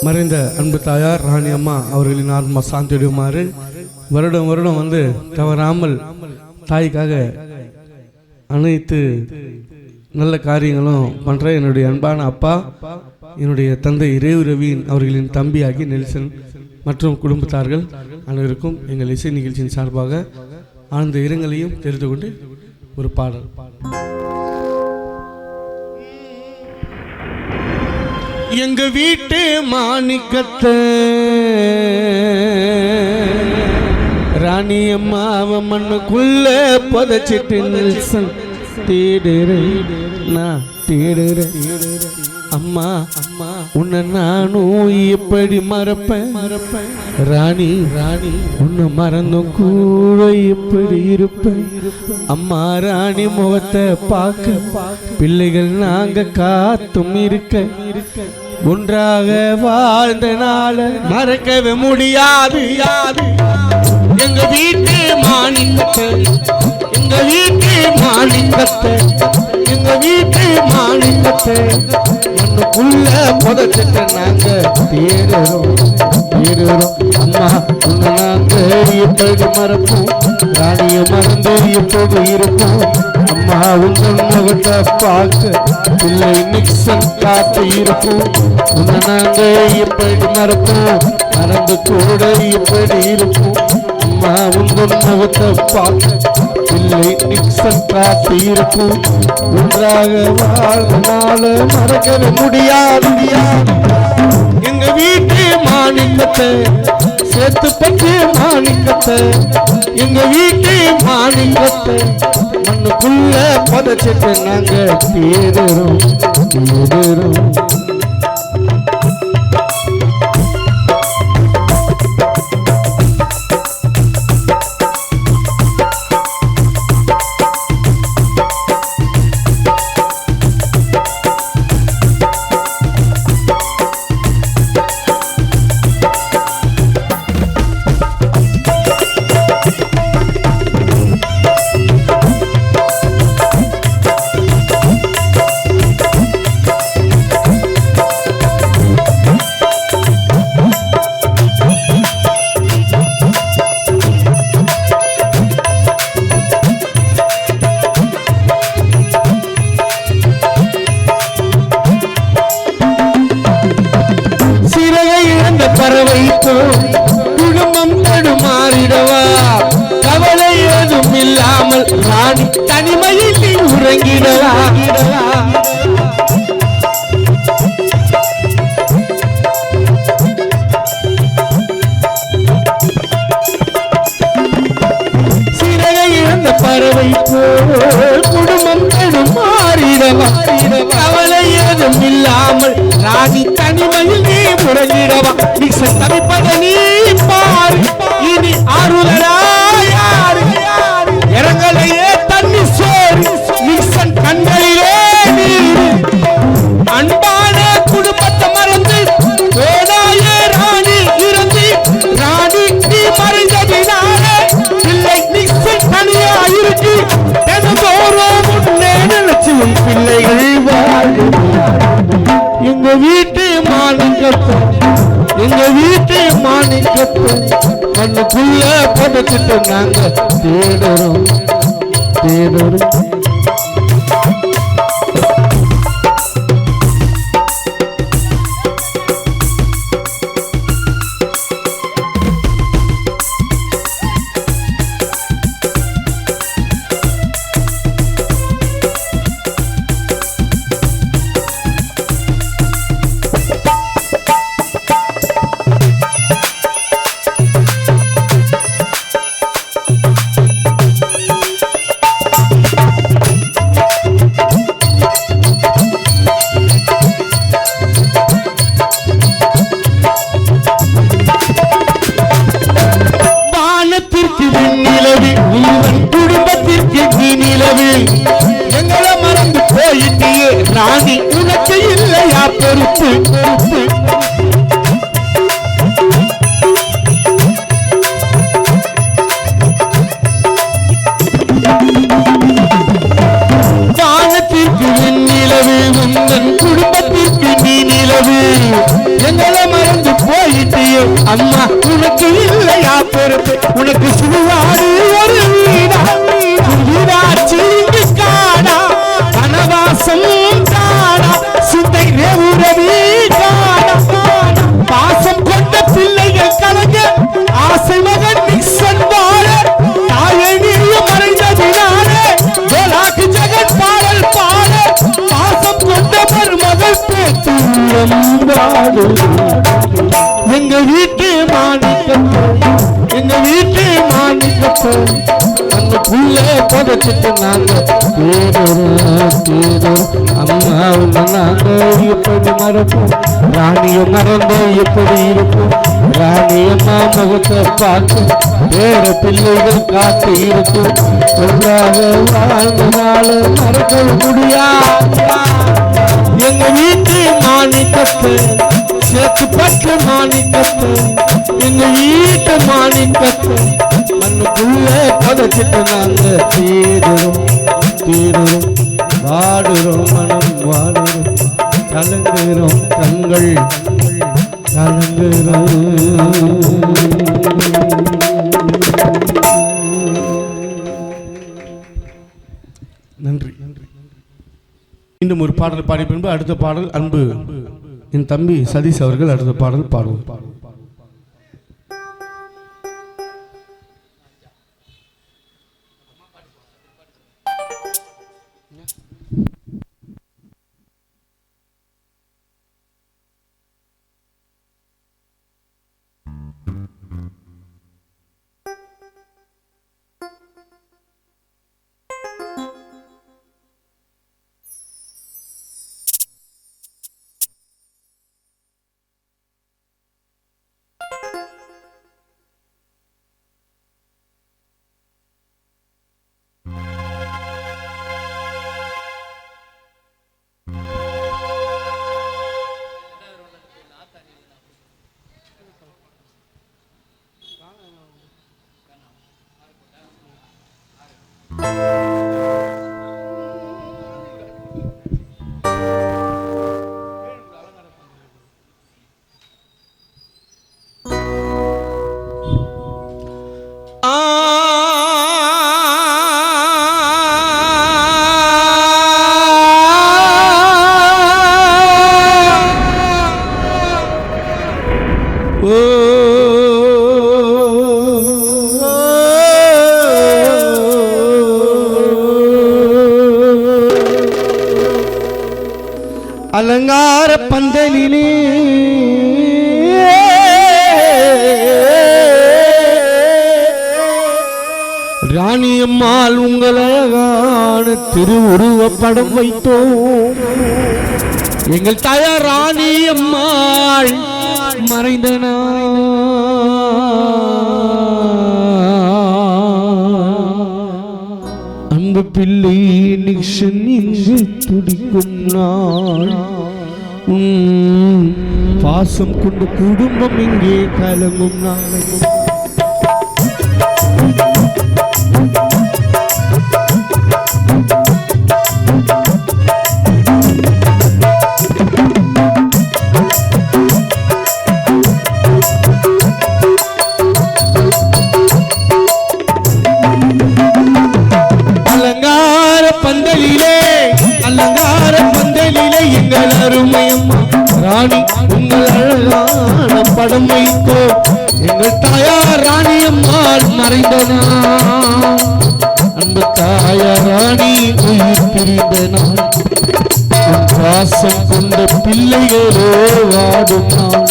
மறைந்த அன்பு தாயார் ராணி அம்மா அவர்களின் ஆத்மா சாந்தியுமாறு வருடம் வருடம் வந்து தவறாமல் தாய்க்காக அனைத்து நல்ல காரியங்களும் பண்ற என்னுடைய அன்பான அப்பா, என்னுடைய தந்தை ரேவு ரவீன் அவர்களின் தம்பியாகி நெல்சன் மற்றும் குடும்பத்தார்கள் அனைவருக்கும் எங்கள் இசை நிகழ்ச்சியின் சார்பாக ஆழ்ந்த இரங்கலையும் தெரிந்து கொண்டு ஒரு பாடல். எங்க வீட்டு மாணிக்கத்தை ராணி அம்மா அவன் மண்ணுக்குள்ள புதைச்சிட்டு நெல்சன் தேடுறேன் நான் தேடுறேன் அம்மா அம்மா உன்னை நானும் எப்படி மறப்பேன் ராணி ராணி உன்னை மறந்தும் கூட எப்படி இருப்பேன் அம்மா ராணி முகத்தை பார்க்க பிள்ளைகள் நாங்க காத்தும் இருக்க ஒன்றாக வாழ்ந்த நாள மறக்கவே முடியாது. எங்க வீட்டு மாணிக்கத்தை எங்க வீட்டு மாணிக்கத்தை எங்க வீட்டு மாணிக்கத்தை மண்ணுக்குள்ள புதைச்சிட்டு நாங்க தேடுறோம் அம்மா உன்னை நாங்க எப்படி மறப்போம் ராணியை மறந்து எப்போது இருப்போம் அம்மா உங்கள் முகத்தை பார்க்க பிள்ளை நிக்சன் காத்து இருப்போம் உன்னை நாங்க எப்படி மறப்போம் மறந்து கூட எப்படி இருப்போம் அம்மா உங்கள் முகத்தை பார்க்க பிள்ளை நிக்சன் காத்து இருக்கும் ஒன்றாக வாழ்நாள மறக்கவே முடியாது. எங்க வீட்டு மாணிக்கத்தை சேர்த்து பற்றி மாணிக்கத்தை எங்க வீட்டு மாணிக்கத்தை மண்ணுக்குள்ள புதைச்சிட்டு நாங்க தேடுறோம். பறவை குடும்பம் தடுமாறிடவா கவலை ஏதும் இல்லாமல் ராணி தனிமையில் நீ உறங்கிடவா. சிறகை இழந்த பறவை குடும்பம் தடுமாறிடவா கவலை ஏதும் இல்லாமல் ராணி தனிமையில் நீ உறங்கிடவா. நிக்சன் தவிப்பதை நீ பாரு இனி ஆறுதலாயாரு இரங்கலையே தண்ணி சோறு நிக்சன் கண்களிலே நீர் அன்பான குடும்பத்தை மறந்து வேடாயே ராணி இருந்து ராணி நீ மறைந்ததினாலே பிள்ளை நிக்சன் தனியா இருக்கு தினந்தோறும் முன்னே நினைச்சு உன் பிள்ளைகள் வாழும். எங்க வீட்டு மாணிக்கத்தை எங்க வீட்டு மாணிக்கத்தை மண்ணுக்குள்ள புதைச்சிட்டு நாங்க தேடுறோம். கருப்பு உனக்கு சுடுகாடு ஒரு வீடா வீடாட்சி காடா கனவாசம் காடா சிந்தை உறவி காடா பாசம் கொண்ட பிள்ளைகள் கலங்க ஆசை மகன் நிக்சன் வாழ தாயணிய மறைந்ததினாலே ஜோலாக்கு ஜெகன் பாடல் பாட பாசம் கொண்ட மருமகள் பேச்சு எங்க வீட்டு மாணிக்கத்தை எங்க வீட்டு மாணிக்கத்தை அந்த புள்ள புதைச்சிட்டு நாங்க அம்மா நாங்க எப்படி மறப்போம் ராணிய மறந்த எப்படி இருப்போம் ராணியம்மா முகத்தை பார்த்து வேற பிள்ளைகள் காத்து இருக்கும் ஒன்றாக வாழ்ந்தனால மறக்க முடியாது எங்க வீட்டு மாணிக்கத்தை சேர்த்து பட்டு மாணிக்கத்தை எங்க வீட்டு மாணிக்கத்தை மண்ணுக்குள்ள புதைச்சிட்டு நாங்க தீடுறோம் வாடுறோம் மனம் வாடுறோம் கலங்குறோம் கண்கள் கலங்குறோம். நன்றி. இன்னும் ஒரு பாடல் பாடி பின்பு அடுத்த பாடல் அன்பு என் தம்பி சதீஷ் அவர்கள் அடுத்த பாடல் பாடுவோம். அலங்கார பந்தலிலே ராணியம்மாள் உங்களழகான திருவுருவப்படம் வைத்தோம். எங்கள் தாயார் ராணியம்மாள் மறைந்தனா அன்பு பிள்ளை நிக்சன் இங்கு துடிக்கும் நாள் பாசம் கொண்டு குடும்பம் இங்கே கலங்கும் நாள். எங்கள் அருமையம்மா ராணி உங்கள் அழகான படம் வைத்தோ. எங்கள் தாயார் ராணியம்மாள் மறைந்தனா அந்த தாயார் ராணி உயிர் பிரிந்த நாள் பாசம் கொண்ட பிள்ளைகளோ வாடும் நாள்.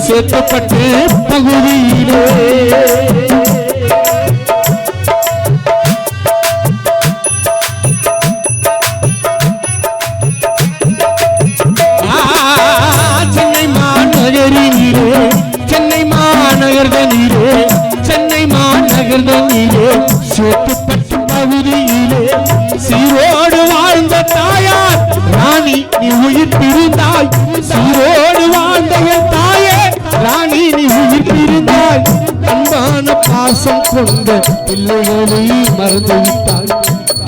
சேர்க்கப்பட்டு பகுதியிலே மண்ணிலே சேத்துப்பட்டு பகுதியிலே சீரோடு வாழ்ந்த தாயார் ராணி நீ உயிர் பிரிந்தாய். சீரோடு வாழ்ந்த என் தாயே ராணி நீ உயிர் பிரிந்தாய். அன்பான பாசம் கொண்ட பிள்ளைகளை மறந்து விட்டாய்.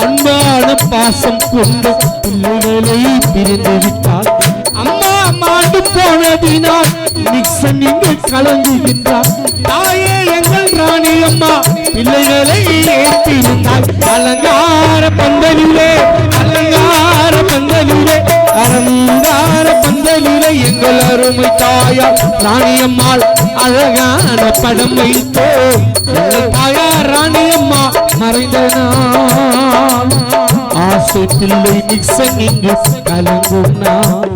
அன்பான பாசம் கொண்ட பிள்ளைகளை பிரிந்து விட்டாய். அம்மா மாண்டு போனதினால் நிக்சன் இங்கு கலங்குகின்றார். தாயே எங்கள் ராணி அம்மா பிள்ளைகளை ஏற்றிருந்தார். அலங்கார பந்தலிலே அலங்கார பந்தலிலே அலங்கார பந்தலிலே எங்கள் அருமை தாயார் ராணி அம்மாள் அழகான படம் வைத்தோம். எங்கள் தாயார் ராணி அம்மா மறைந்த நாள் ஆசை பிள்ளை நிக்சன் இங்கு கலங்கும் நாள்.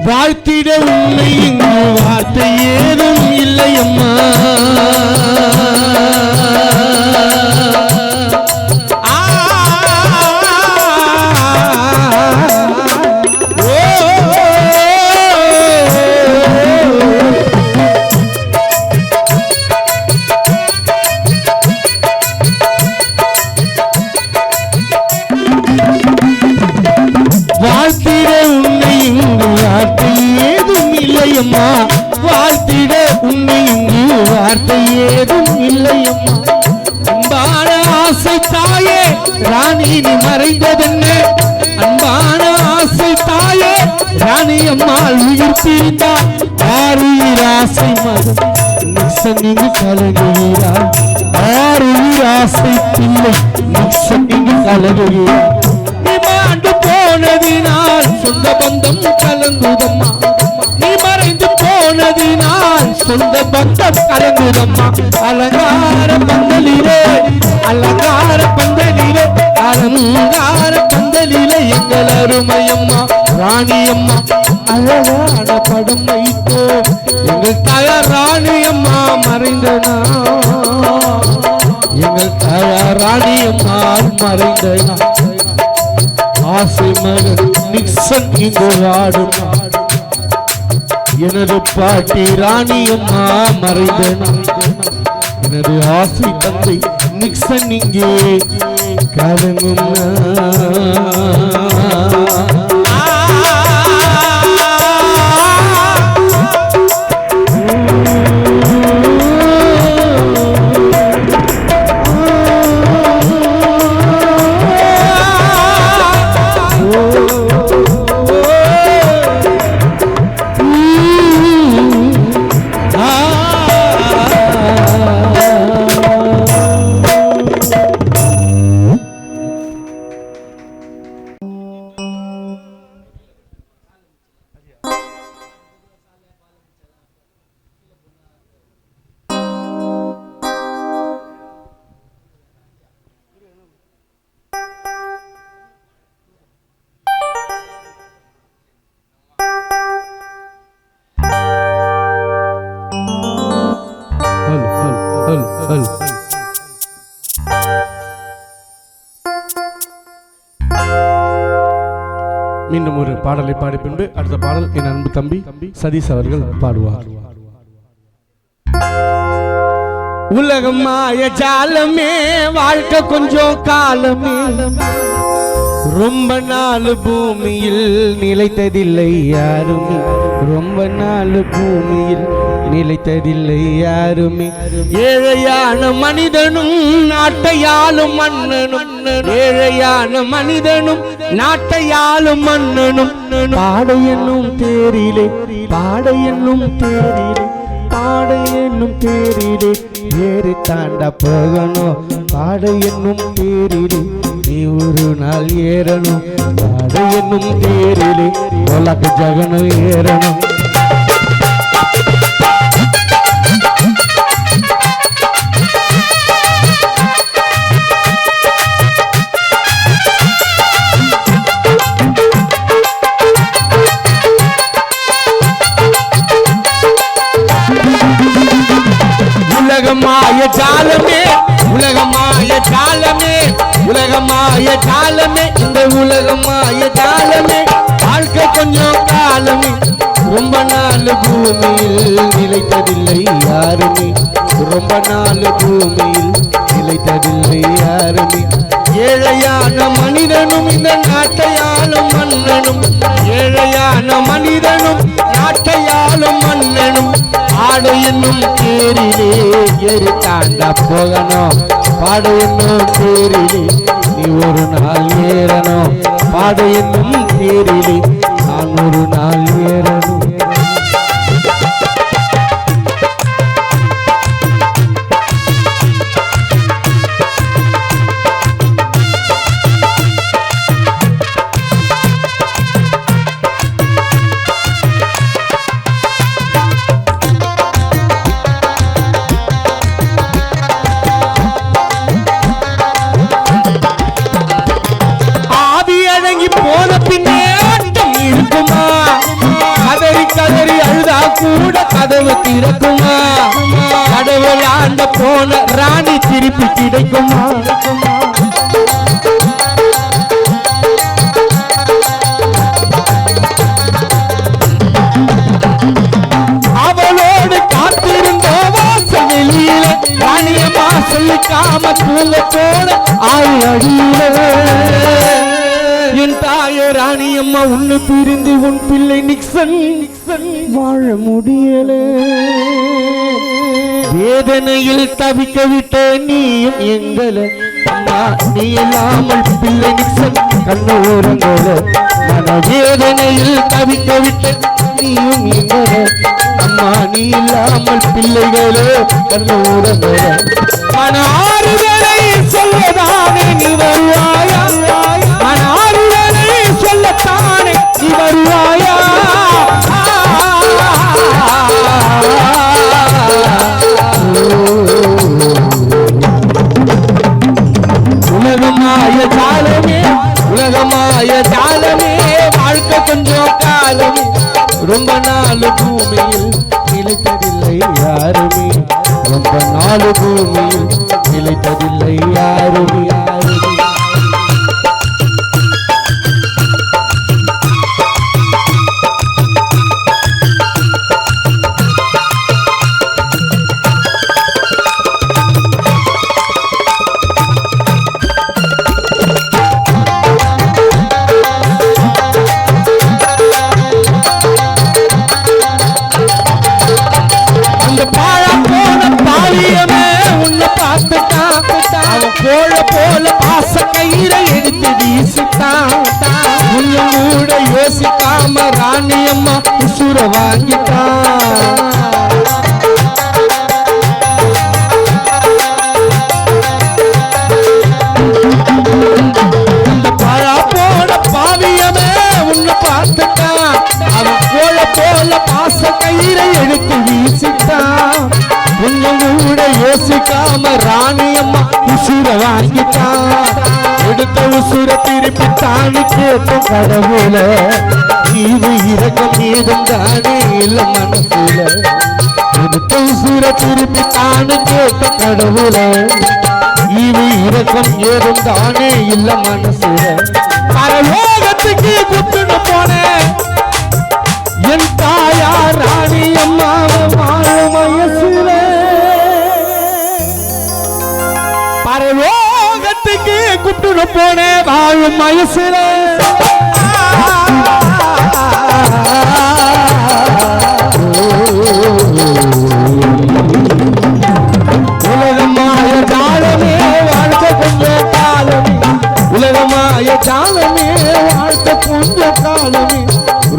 வாழ்த்திட உன்னை இங்கு வார்த்தை ஏதும் இல்லை அம்மா. வாழ்த்திட உன்னை இங்கு வார்த்தை ஏதும் இல்லையம்மா. வாழ்த்திட உன்னை இங்கு வார்த்தை ஏதும் இல்லையம்மா. அன்பான ஆசை தாயே ராணி நீ மறைந்ததென்ன. அன்பான ஆசை தாயே ராணி அம்மாள் உயிர் பிரிந்தார். ஆறுயிர் ஆசை மகன் நிக்சன் இங்கு கலங்குகிறார். ஆறுயிர் ஆசை பிள்ளை நிக்சன் இங்கு கலங்குகிறார். நீ போனதினால் சொந்த பந்தம் கலங்குதம்மா. நீ மறைந்து போனதினால் சொந்த பந்தம் கலங்குதம்மா. அலங்கார பந்தலிலே அலங்கார பந்தலிலே அலங்கார பந்தலிலே எங்கள் அருமையம்மா ராணி அம்மா அழகான படம் வைத்தோ. எங்கள் தாயார் ராணி அம்மா மறைந்த நாள். எங்கள் தாயார் ராணி அம்மா மறைந்த நாள். ஆசை மகன் நிக்சன் இங்கு ஆடும். எனது பாட்டி ராணி அம்மா மறைந்த நாள். எனது ஆசை தந்தை நிக்சன் இங்கே கலங்கும் மீண்டும் ஒரு பாடலை பாடி பின்பு அடுத்த பாடல் என் அன்பு தம்பி சதீஷ் அவர்கள் பாடுவார். உலகம் மாய ஜாலமே வாழ்க்கை கொஞ்சம் காலமே. ரொம்ப நாள் பூமியில் நிலைத்ததில்லை யாருமே. ரொம்ப நாள் பூமியில் நிலைத்ததில்லை யாருமே. ஏழையான மனிதனும் நாட்டையாளும் மன்னனும். ஏழையான மனிதனும் நாட்டையாளும் மன்னனும். பாடை என்னும் தேரிலே பாடை என்னும் தேரிலே பாடை என்னும் தேரிலே ஏறி தாண்ட போகணும். பாடை என்னும் தேரிலே நீ ஒரு நாள் ஏறணும். பாடை என்னும் தேரிலே உலக ஜகனம் ஏறணும். உலகமாய ஜாலமே உலகமாய ஜாலமே உலகமாய ஜாலமே இந்த உலகமாய ஜாலமே வாழ்க்கை கொஞ்சம் காலமே ரொம்ப நாள் பூமியில் நிலைத்ததில்லை யாருமே ரொம்ப நாள் பூமியில் நிலைத்ததில்லை யாருமே ஏழையான மனிதனும் இந்த நாட்டையாளும் மன்னனும் ஏழையான மனிதனும் நாட்டையாளும் மன்னனும் பாடு என்னும் தேரிலே ஏறி தாண்டா போகணும் பாடு என்னும் தேரிலே நீ ஒரு நாள் ஏறணும் பாடு என்னும் தேரிலே நான் ஒரு நாள் ஏறணும் போன பின்னே ஆட்டம் இருக்குமா கதறி கதறி அழுதா கூட கதவு திறக்குமா கடவுள் ஆண்ட போன ராணி திருப்பி கிடைக்குமா அவளோடு காத்திருந்த வாசல் வெளியில ராணியம்மா சொல்லிக்காம தூங்க போன ஆள் அடியில என் தாய ராணியம்மா உன்னை பிரிந்து உன் பிள்ளை நிக்சன் வாழ முடியல வேதனையில் தவிக்க விட்ட நீயும் எங்கள அம்மா நீ இல்லாமல் பிள்ளை நிக்சன் கண்ண ஓரங்கள மன வேதனையில் தவிக்க விட்ட நீயும் எங்கள அம்மா நீ இல்லாமல் பிள்ளைகளோ கண்ண ஓரங்கள மன ஆறுதலை சொல்லதானே நீ வருவாயா மன ஆறுதலை சொல்லத்தானே நீ வருவாயா உலகமாய ஜாலமே உலகமாய ஜாலமே வாழ்க்கை கொஞ்சம் காலமே ரொம்ப நாள் பூமியில் நிலைத்ததில்லை யாருமே ரொம்ப நாள் பூமியில் நிலைத்ததில்லை யாருமே யாருமே போல போல பாச கயிறை எடுத்து வீசிட்டான் கூட யோசிக்காம ராணியம்மா உசுர வாங்கிட்டான் அந்த பழா போன பாவியமே உன்னை பார்த்துட்டான் அவன் போல போல பாச கயிறை எடுத்து வீசிட்டான் கொஞ்சம் கூட யோசிக்காம ராணியம்மா உசுர வாங்கிட்டான் எடுத்த உசுர திருப்பி தானி கேட்ட கடவுள இது இறக்கம் ஏதும் தானே இல்ல மனசுல எடுத்த உசுர திருப்பி தானி கேட்ட கடவுள இது இறக்கம் ஏதும் தானே இல்ல மனசுல பரலோகத்துக்கு குத்துன்னு போனேன் என் தாயா ராணியம்மாவை வாழும் வயசுல பரலோகத்துக்கு குட்டுன போனே வாழும் வயசுல உலகமாய ஜாலமே வாழ்க்கை கொஞ்சம் காலமே உலகமாய ஜாலமே வாழ்க்கை கொஞ்சம் காலமே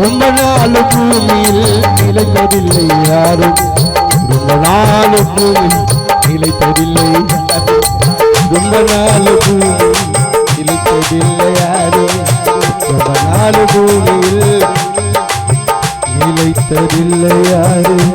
ரொம்ப நாள் பூமியில் நிலைத்ததில்லை யாரும் ரொம்ப நாள் பூமியில் நிலைத்ததில்லை ரொம்ப நாள் பூமியில் நிலைத்ததில்லை யாரும் ரொம்ப நாள் பூமியில் நிலைத்ததில்லை யாரும்